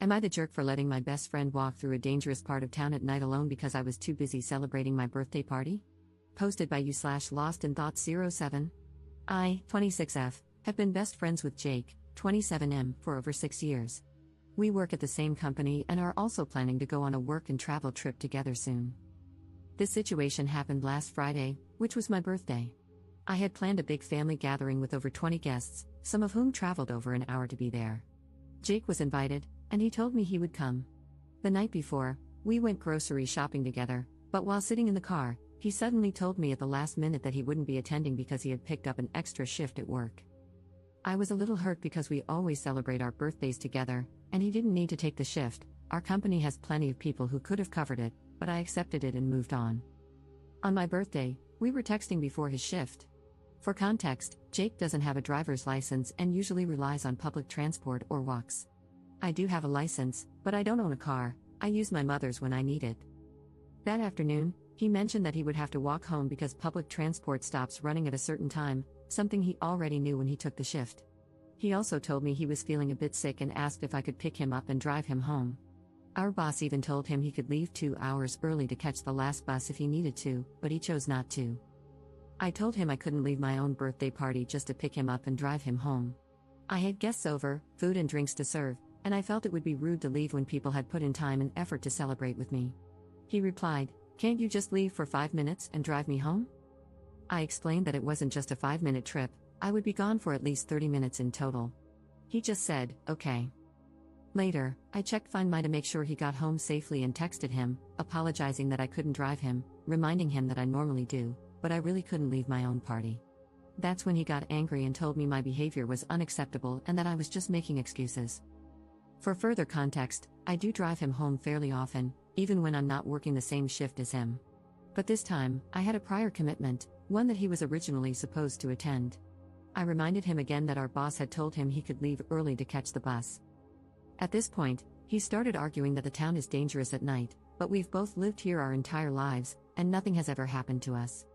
Am I the jerk for letting my best friend walk through a dangerous part of town at night alone because I was too busy celebrating my birthday party? Posted by you/LostInThoughts07. I, 26F, have been best friends with Jake, 27M, for over 6 years. We work at the same company and are also planning to go on a work and travel trip together soon. This situation happened last Friday, which was my birthday. I had planned a big family gathering with over 20 guests, some of whom traveled over an hour to be there. Jake was invited, and he told me he would come. The night before, we went grocery shopping together, but while sitting in the car, he suddenly told me at the last minute that he wouldn't be attending because he had picked up an extra shift at work. I was a little hurt because we always celebrate our birthdays together, and he didn't need to take the shift. Our company has plenty of people who could have covered it, but I accepted it and moved on. On my birthday, we were texting before his shift. For context, Jake doesn't have a driver's license and usually relies on public transport or walks. I do have a license, but I don't own a car. I use my mother's when I need it. That afternoon, he mentioned that he would have to walk home because public transport stops running at a certain time, something he already knew when he took the shift. He also told me he was feeling a bit sick and asked if I could pick him up and drive him home. Our boss even told him he could leave 2 hours early to catch the last bus if he needed to, but he chose not to. I told him I couldn't leave my own birthday party just to pick him up and drive him home. I had guests over, food and drinks to serve, and I felt it would be rude to leave when people had put in time and effort to celebrate with me. He replied, "Can't you just leave for 5 minutes and drive me home?" I explained that it wasn't just a 5-minute trip, I would be gone for at least 30 minutes in total. He just said, "Okay." Later, I checked Find My to make sure he got home safely and texted him, apologizing that I couldn't drive him, reminding him that I normally do, but I really couldn't leave my own party. That's when he got angry and told me my behavior was unacceptable and that I was just making excuses. For further context, I do drive him home fairly often, even when I'm not working the same shift as him. But this time, I had a prior commitment, one that he was originally supposed to attend. I reminded him again that our boss had told him he could leave early to catch the bus. At this point, he started arguing that the town is dangerous at night, but we've both lived here our entire lives, and nothing has ever happened to us.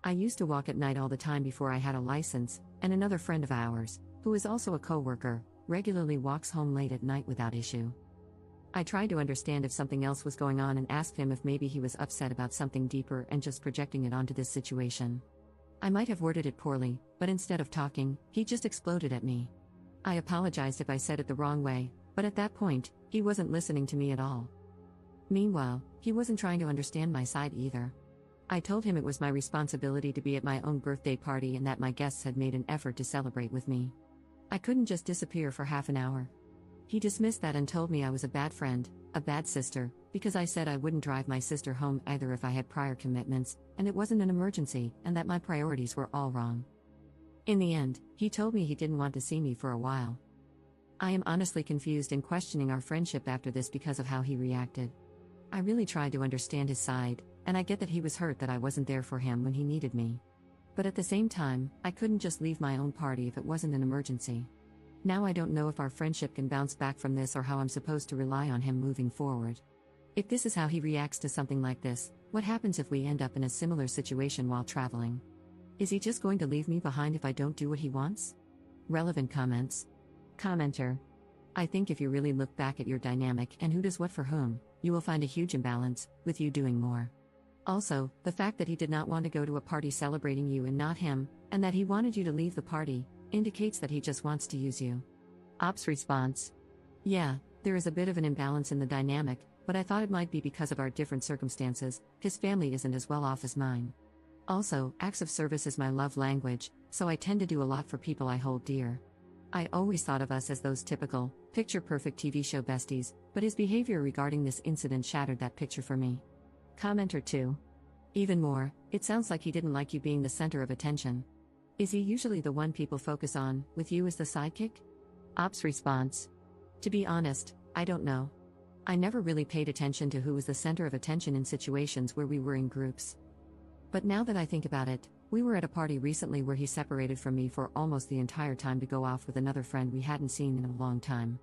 I used to walk at night all the time before I had a license, and another friend of ours, who is also a co-worker, regularly walks home late at night without issue. I tried to understand if something else was going on and asked him if maybe he was upset about something deeper and just projecting it onto this situation. I might have worded it poorly, but instead of talking, he just exploded at me. I apologized if I said it the wrong way, but at that point, he wasn't listening to me at all. Meanwhile, he wasn't trying to understand my side either. I told him it was my responsibility to be at my own birthday party and that my guests had made an effort to celebrate with me. I couldn't just disappear for half an hour. He dismissed that and told me I was a bad friend, a bad sister, because I said I wouldn't drive my sister home either if I had prior commitments, and it wasn't an emergency, and that my priorities were all wrong. In the end, he told me he didn't want to see me for a while. I am honestly confused and questioning our friendship after this because of how he reacted. I really tried to understand his side, and I get that he was hurt that I wasn't there for him when he needed me. But at the same time, I couldn't just leave my own party if it wasn't an emergency. Now I don't know if our friendship can bounce back from this or how I'm supposed to rely on him moving forward. If this is how he reacts to something like this, what happens if we end up in a similar situation while traveling? Is he just going to leave me behind if I don't do what he wants? Relevant comments. Commenter. I think if you really look back at your dynamic and who does what for whom, you will find a huge imbalance, with you doing more. Also, the fact that he did not want to go to a party celebrating you and not him, and that he wanted you to leave the party, indicates that he just wants to use you. Ops response. Yeah, there is a bit of an imbalance in the dynamic, but I thought it might be because of our different circumstances. His family isn't as well off as mine. Also, acts of service is my love language, so I tend to do a lot for people I hold dear. I always thought of us as those typical, picture-perfect TV show besties, but his behavior regarding this incident shattered that picture for me. Commenter 2. Even more, it sounds like he didn't like you being the center of attention. Is he usually the one people focus on, with you as the sidekick? Ops response. To be honest, I don't know. I never really paid attention to who was the center of attention in situations where we were in groups. But now that I think about it, we were at a party recently where he separated from me for almost the entire time to go off with another friend we hadn't seen in a long time.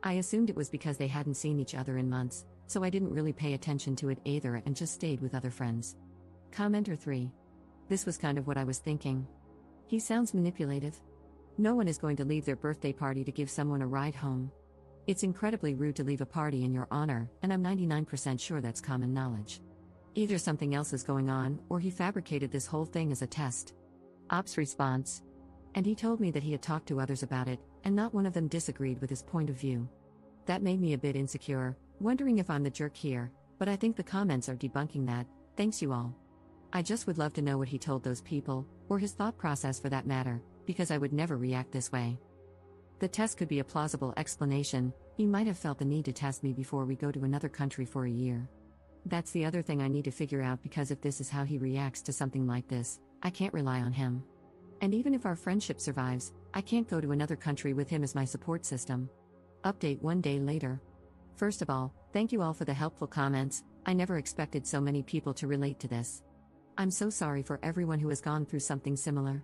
I assumed it was because they hadn't seen each other in months, so I didn't really pay attention to it either and just stayed with other friends. Commenter 3. This was kind of what I was thinking. He sounds manipulative. No one is going to leave their birthday party to give someone a ride home. It's incredibly rude to leave a party in your honor, and I'm 99% sure that's common knowledge. Either something else is going on, or he fabricated this whole thing as a test. Ops response. And he told me that he had talked to others about it, and not one of them disagreed with his point of view. That made me a bit insecure, wondering if I'm the jerk here, but I think the comments are debunking that. Thanks you all. I just would love to know what he told those people, or his thought process for that matter, because I would never react this way. The test could be a plausible explanation. He might have felt the need to test me before we go to another country for a year. That's the other thing I need to figure out, because if this is how he reacts to something like this, I can't rely on him. And even if our friendship survives, I can't go to another country with him as my support system. Update 1 day later. First of all, thank you all for the helpful comments. I never expected so many people to relate to this. I'm so sorry for everyone who has gone through something similar.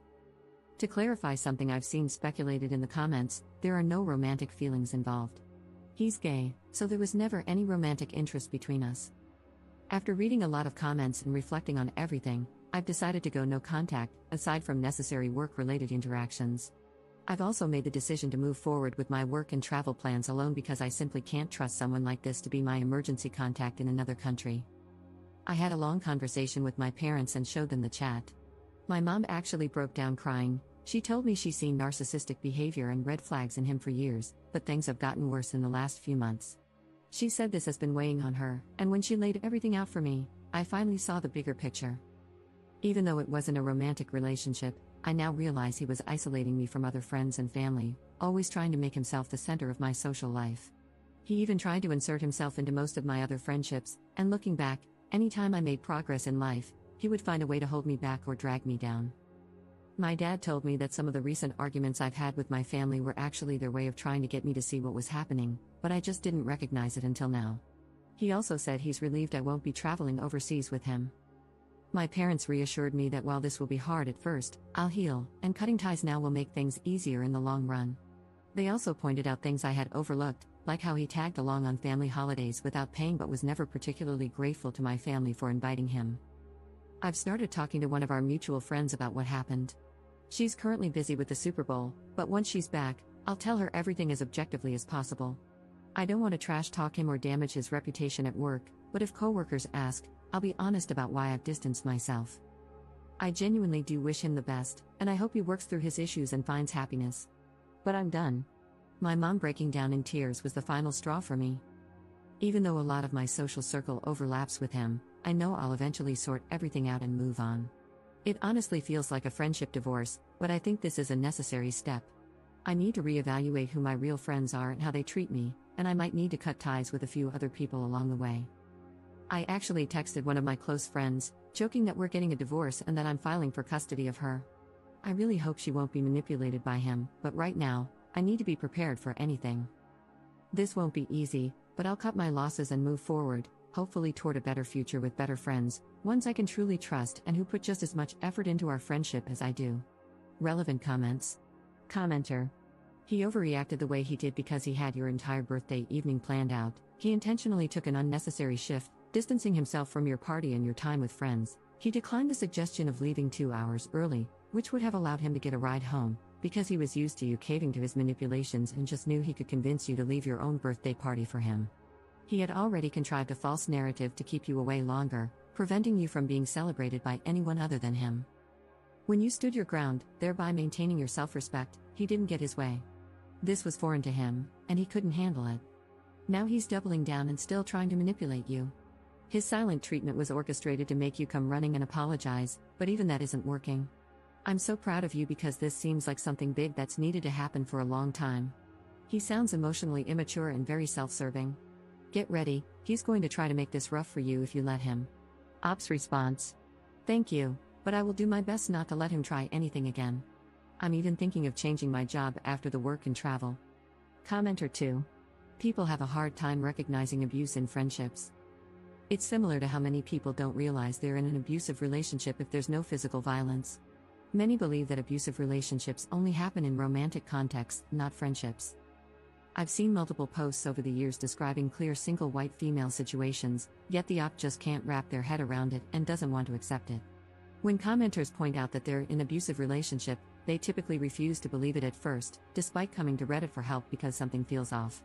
To clarify something I've seen speculated in the comments, there are no romantic feelings involved. He's gay, so there was never any romantic interest between us. After reading a lot of comments and reflecting on everything, I've decided to go no contact, aside from necessary work-related interactions. I've also made the decision to move forward with my work and travel plans alone, because I simply can't trust someone like this to be my emergency contact in another country. I had a long conversation with my parents and showed them the chat. My mom actually broke down crying. She told me she's seen narcissistic behavior and red flags in him for years, but things have gotten worse in the last few months. She said this has been weighing on her, and when she laid everything out for me, I finally saw the bigger picture. Even though it wasn't a romantic relationship, I now realize he was isolating me from other friends and family, always trying to make himself the center of my social life. He even tried to insert himself into most of my other friendships, and looking back, anytime I made progress in life, he would find a way to hold me back or drag me down. My dad told me that some of the recent arguments I've had with my family were actually their way of trying to get me to see what was happening, but I just didn't recognize it until now. He also said he's relieved I won't be traveling overseas with him. My parents reassured me that while this will be hard at first, I'll heal, and cutting ties now will make things easier in the long run. They also pointed out things I had overlooked, like how he tagged along on family holidays without paying but was never particularly grateful to my family for inviting him. I've started talking to one of our mutual friends about what happened. She's currently busy with the Super Bowl, but once she's back, I'll tell her everything as objectively as possible. I don't want to trash talk him or damage his reputation at work, but if coworkers ask, I'll be honest about why I've distanced myself. I genuinely do wish him the best, and I hope he works through his issues and finds happiness. But I'm done. My mom breaking down in tears was the final straw for me. Even though a lot of my social circle overlaps with him, I know I'll eventually sort everything out and move on. It honestly feels like a friendship divorce, but I think this is a necessary step. I need to reevaluate who my real friends are and how they treat me, and I might need to cut ties with a few other people along the way. I actually texted one of my close friends, joking that we're getting a divorce and that I'm filing for custody of her. I really hope she won't be manipulated by him, but right now, I need to be prepared for anything. This won't be easy, but I'll cut my losses and move forward, hopefully toward a better future with better friends, ones I can truly trust and who put just as much effort into our friendship as I do. Relevant comments. Commenter. He overreacted the way he did because he had your entire birthday evening planned out. He intentionally took an unnecessary shift, distancing himself from your party and your time with friends. He declined the suggestion of leaving 2 hours early, which would have allowed him to get a ride home, because he was used to you caving to his manipulations and just knew he could convince you to leave your own birthday party for him. He had already contrived a false narrative to keep you away longer, preventing you from being celebrated by anyone other than him. When you stood your ground, thereby maintaining your self-respect, he didn't get his way. This was foreign to him, and he couldn't handle it. Now he's doubling down and still trying to manipulate you. His silent treatment was orchestrated to make you come running and apologize, but even that isn't working. I'm so proud of you because this seems like something big that's needed to happen for a long time. He sounds emotionally immature and very self-serving. Get ready, he's going to try to make this rough for you if you let him. Ops response. Thank you, but I will do my best not to let him try anything again. I'm even thinking of changing my job after the work and travel. Commenter 2. People have a hard time recognizing abuse in friendships. It's similar to how many people don't realize they're in an abusive relationship if there's no physical violence. Many believe that abusive relationships only happen in romantic contexts, not friendships. I've seen multiple posts over the years describing clear single white female situations, yet the op just can't wrap their head around it and doesn't want to accept it. When commenters point out that they're in an abusive relationship, they typically refuse to believe it at first, despite coming to Reddit for help because something feels off.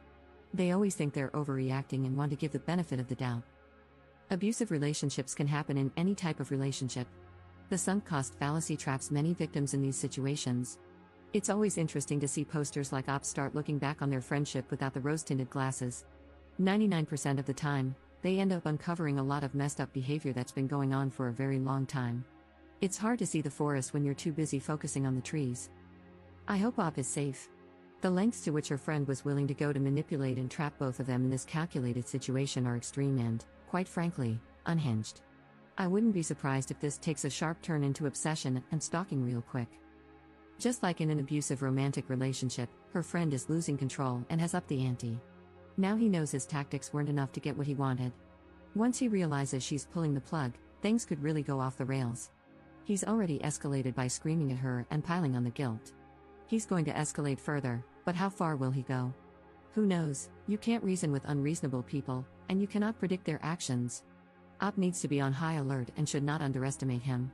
They always think they're overreacting and want to give the benefit of the doubt. Abusive relationships can happen in any type of relationship. The sunk cost fallacy traps many victims in these situations. It's always interesting to see posters like ops start looking back on their friendship without the rose-tinted glasses. 99% of the time, they end up uncovering a lot of messed up behavior that's been going on for a very long time. It's hard to see the forest when you're too busy focusing on the trees. I hope Op is safe. The lengths to which her friend was willing to go to manipulate and trap both of them in this calculated situation are extreme and, quite frankly, unhinged. I wouldn't be surprised if this takes a sharp turn into obsession and stalking real quick. Just like in an abusive romantic relationship, her friend is losing control and has upped the ante. Now he knows his tactics weren't enough to get what he wanted. Once he realizes she's pulling the plug, things could really go off the rails. He's already escalated by screaming at her and piling on the guilt. He's going to escalate further, but how far will he go? Who knows? You can't reason with unreasonable people, and you cannot predict their actions. Op needs to be on high alert and should not underestimate him.